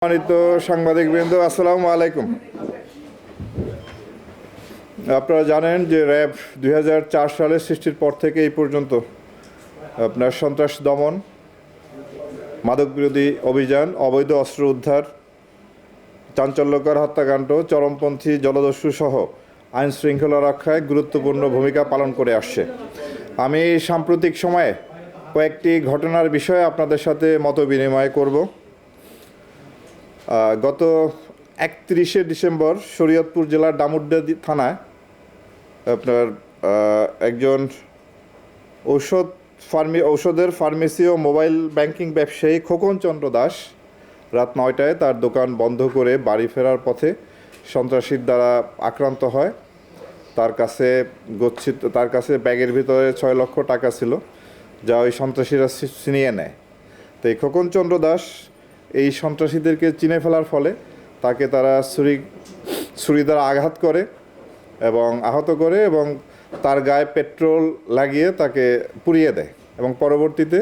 সম্মানিত সাংবাদিকবৃন্দ, আসসালামু আলাইকুম। আপনারা জানেন যে র্যাব 2004 সালে সৃষ্টির পর থেকে এই পর্যন্ত আপনার সন্ত্রাস দমন, মাদক বিরোধী অভিযান, অবৈধ অস্ত্র উদ্ধার, চাঞ্চল্যকর হত্যাকাণ্ড, চরমপন্থী জলদস্যু সহ আইন শৃঙ্খলা রক্ষায় গুরুত্বপূর্ণ ভূমিকা পালন করে আসছে। আমি সাম্প্রতিক সময়ে কয়েকটি ঘটনার বিষয়ে আপনাদের সাথে মত বিনিময় করব। গত 31শে ডিসেম্বর শরীয়তপুর জেলার ডামুড্ডা থানায় আপনার একজন ঔষধের ফার্মেসি ও মোবাইল ব্যাংকিং ব্যবসায়ী খোকন চন্দ্র দাস রাত 9টায় তার দোকান বন্ধ করে বাড়ি ফেরার পথে সন্ত্রাসীর দ্বারা আক্রান্ত হয়। তার কাছে ব্যাগের ভিতরে 6 লক্ষ টাকা ছিল, যা ওই সন্ত্রাসীরা ছিনিয়ে নেয়। তো এই খোকন চন্দ্র দাস এই সন্ত্রাসীদেরকে চিনে ফেলার ফলে তাকে তারা ছুরি দ্বারা আঘাত করে এবং আহত করে এবং তার গায়ে পেট্রোল লাগিয়ে তাকে পুড়িয়ে দেয় এবং পরবর্তীতে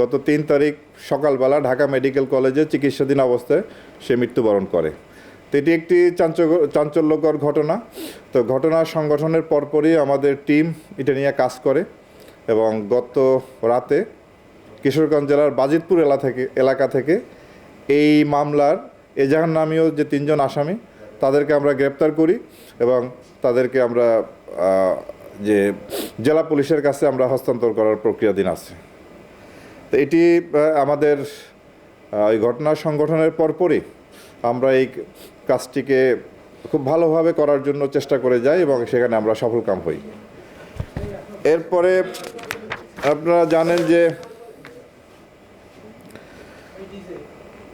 গত 3 তারিখ সকালবেলা ঢাকা মেডিকেল কলেজে চিকিৎসাধীন অবস্থায় সে মৃত্যুবরণ করে। তো এটি একটি চাঞ্চল্যকর ঘটনা। তো ঘটনা সংগঠনের পরপরই আমাদের টিম এটা নিয়ে কাজ করে এবং গত রাতে কিশোরগঞ্জ জেলার বাজিতপুর এলাকা থেকে এই মামলার এজাহার নামীয় যে 3 জন আসামি তাদেরকে আমরা গ্রেপ্তার করি এবং তাদেরকে আমরা যে জেলা পুলিশের কাছে আমরা হস্তান্তর করার প্রক্রিয়াধীন আছে। তো এটি আমাদের এই ঘটনা সংগঠনের পরপরই আমরা এই কাজটিকে খুব ভালোভাবে করার জন্য চেষ্টা করে যাই এবং সেখানে আমরা সফলকাম হই। এরপরে আপনারা জানেন যে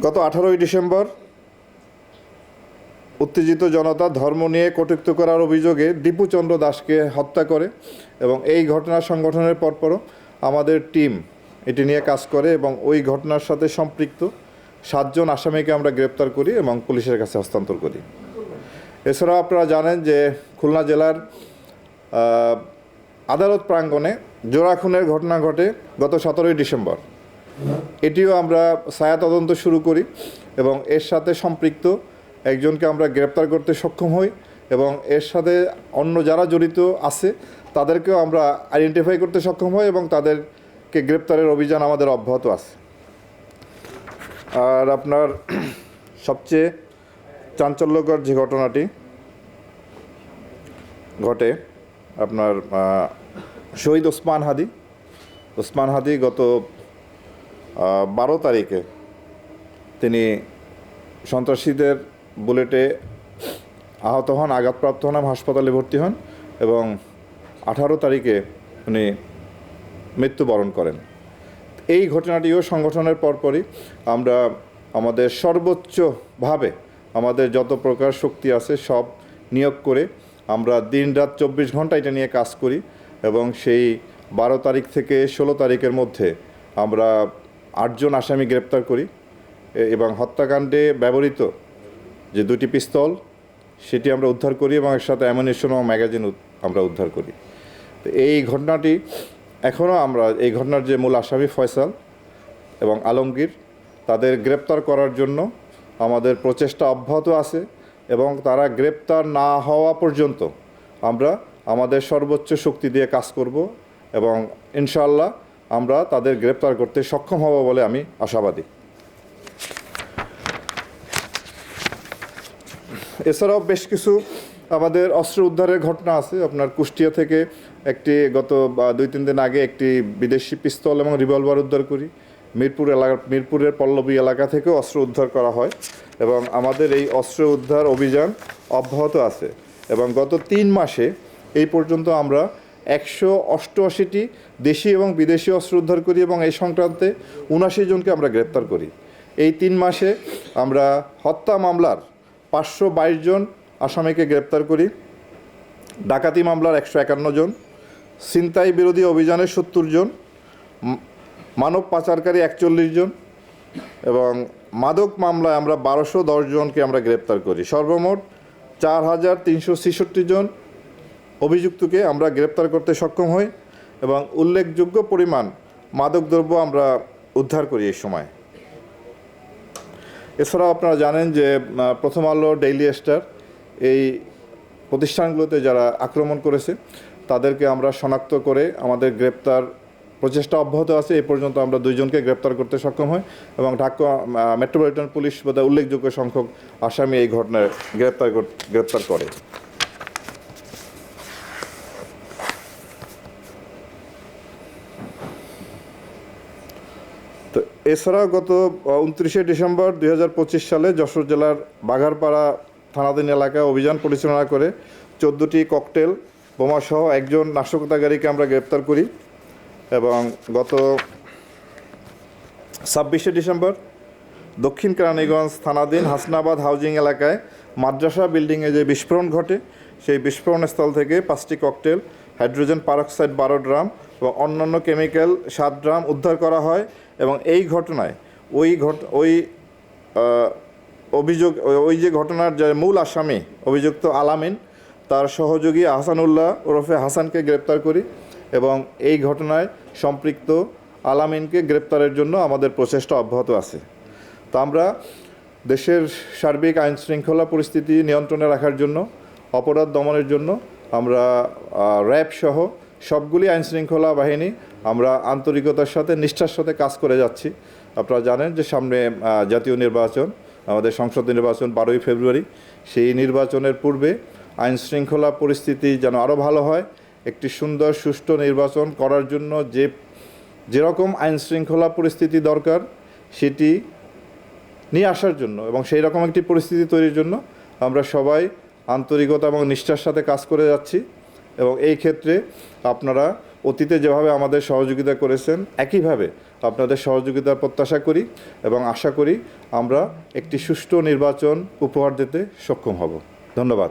গত 18ই ডিসেম্বর উত্তেজিত জনতা ধর্ম নিয়ে কটূক্তি করার অভিযোগে দীপু চন্দ্র দাসকে হত্যা করে এবং এই ঘটনা সংগঠনের পরপরও আমাদের টিম এটি নিয়ে কাজ করে এবং ওই ঘটনার সাথে সম্পৃক্ত 7 জন আসামিকে আমরা গ্রেপ্তার করি এবং পুলিশের কাছে হস্তান্তর করি। এছাড়াও আপনারা জানেন যে খুলনা জেলার আদালত প্রাঙ্গণে জোড়া খুনের ঘটনা ঘটে গত 17ই ডিসেম্বর। এটিও আমরা ছায়া তদন্ত শুরু করি এবং এর সাথে সম্পৃক্ত একজনকে আমরা গ্রেপ্তার করতে সক্ষম হই এবং এর সাথে অন্য যারা জড়িত আছে তাদেরকেও আমরা আইডেন্টিফাই করতে সক্ষম হই এবং তাদেরকে গ্রেপ্তারের অভিযান আমাদের অব্যাহত আছে। আর আপনার সবচেয়ে চাঞ্চল্যকর যে ঘটনাটি ঘটে আপনার শহীদ ওসমান হাদি গত 12 তারিখে তিনি সন্ত্রাসীদের বুলেটে আহত হন, আঘাতপ্রাপ্ত হন, হাসপাতালে ভর্তি হন এবং 18 তারিখে উনি মৃত্যুবরণ করেন। এই ঘটনাটিও সংগঠনের পরপরই আমরা আমাদের সর্বোচ্চভাবে আমাদের যত প্রকার শক্তি আছে সব নিয়োগ করে আমরা দিন-রাত 24 ঘন্টা এটা নিয়ে কাজ করি এবং সেই 12 তারিখ থেকে 16 তারিখের মধ্যে আমরা 8 জন আসামি গ্রেপ্তার করি এবং হত্যাকাণ্ডে ব্যবহৃত যে 2টি পিস্তল সেটি আমরা উদ্ধার করি এবং এর সাথে অ্যামুনিশন এবং ম্যাগাজিন আমরা উদ্ধার করি। তো এই ঘটনাটি এখনও আমরা এই ঘটনার যে মূল আসামি ফয়সাল এবং আলমগীর তাদের গ্রেপ্তার করার জন্য আমাদের প্রচেষ্টা অব্যাহত আছে এবং তারা গ্রেপ্তার না হওয়া পর্যন্ত আমরা আমাদের সর্বোচ্চ শক্তি দিয়ে কাজ করব এবং ইনশাআল্লাহ আমরা তাদের গ্রেপ্তার করতে সক্ষম হব বলে আমি আশাবাদী। এছাড়াও বেশ কিছু আমাদের অস্ত্র উদ্ধারের ঘটনা আছে। আপনার কুষ্টিয়া থেকে গত 2-3 দিন আগে একটি বিদেশি পিস্তল এবং রিভলভার উদ্ধার করি। মিরপুরের পল্লবী এলাকা থেকেও অস্ত্র উদ্ধার করা হয় এবং আমাদের এই অস্ত্র উদ্ধার অভিযান অব্যাহত আছে এবং গত 3 মাসে এই পর্যন্ত আমরা 188টি দেশি এবং বিদেশি অস্ত্র উদ্ধার করি এবং এই সংক্রান্তে 79 জনকে আমরা গ্রেপ্তার করি। এই 3 মাসে আমরা হত্যা মামলার 522 জন আসামিকে গ্রেপ্তার করি, ডাকাতি মামলার 151 জন, ছিনতাই বিরোধী অভিযানে 70 জন, মানব পাচারকারী 41 জন এবং মাদক মামলায় আমরা 1210 জনকে আমরা গ্রেপ্তার করি। সর্বমোট 4366 জন অভিযুক্তকে আমরা গ্রেপ্তার করতে সক্ষম হই এবং উল্লেখযোগ্য পরিমাণ মাদকদ্রব্য আমরা উদ্ধার করি এই সময়। এছাড়াও আপনারা জানেন যে প্রথম আলো, ডেইলি স্টার এই প্রতিষ্ঠানগুলোতে যারা আক্রমণ করেছে তাদেরকে আমরা শনাক্ত করে আমাদের গ্রেপ্তার প্রচেষ্টা অব্যাহত আছে। এই পর্যন্ত আমরা 2 জনকে গ্রেপ্তার করতে সক্ষম হই এবং ঢাকা মেট্রোপলিটন পুলিশ বোধহয় উল্লেখযোগ্য সংখ্যক আসামি এই ঘটনায় গ্রেপ্তার করে। তো এছাড়াও গত 29শে ডিসেম্বর 2025 সালে যশোর জেলার বাঘারপাড়া থানাধীন এলাকায় অভিযান পরিচালনা করে 14টি ককটেল বোমাসহ একজন নাশকতাকারীকে আমরা গ্রেপ্তার করি এবং গত 26শে ডিসেম্বর দক্ষিণ কেরানীগঞ্জ থানাধীন হাসনাবাদ হাউজিং এলাকায় মাদ্রাসা বিল্ডিংয়ে যে বিস্ফোরণ ঘটে সেই বিস্ফোরণ স্থল থেকে 5টি ককটেল, হাইড্রোজেন পারক্সাইড 12 ড্রাম এবং অন্যান্য কেমিক্যাল 7 ড্রাম উদ্ধার করা হয় এবং এই ঘটনায় ওই যে ঘটনার যে মূল আসামি অভিযুক্ত আলামিন, তার সহযোগী আহসানুল্লাহ ওরফে হাসানকে গ্রেপ্তার করি এবং এই ঘটনায় সম্পৃক্ত আলামিনকে গ্রেপ্তারের জন্য আমাদের প্রচেষ্টা অব্যাহত আছে। তো আমরা দেশের সার্বিক আইন শৃঙ্খলা পরিস্থিতি নিয়ন্ত্রণে রাখার জন্য, অপরাধ দমনের জন্য আমরা র্যাব সহ সবগুলি আইন শৃঙ্খলা বাহিনী আমরা আন্তরিকতার সাথে, নিষ্ঠার সাথে কাজ করে যাচ্ছি। আপনারা জানেন যে সামনে জাতীয় নির্বাচন, আমাদের সংসদ নির্বাচন 12ই ফেব্রুয়ারি। সেই নির্বাচনের পূর্বে আইন শৃঙ্খলা পরিস্থিতি যেন আরও ভালো হয়, একটি সুন্দর সুষ্ঠু নির্বাচন করার জন্য যেরকম আইন শৃঙ্খলা পরিস্থিতি দরকার সেটি নিয়ে আসার জন্য এবং সেই রকম একটি পরিস্থিতি তৈরির জন্য আমরা সবাই আন্তরিকতা এবং নিষ্ঠার সাথে কাজ করে যাচ্ছি এবং এই ক্ষেত্রে আপনারা অতীতে যেভাবে আমাদের সহযোগিতা করেছেন একইভাবে আপনাদের সহযোগিতার প্রত্যাশা করি এবং আশা করি আমরা একটি সুষ্ঠু নির্বাচন উপহার দিতে সক্ষম হব। ধন্যবাদ।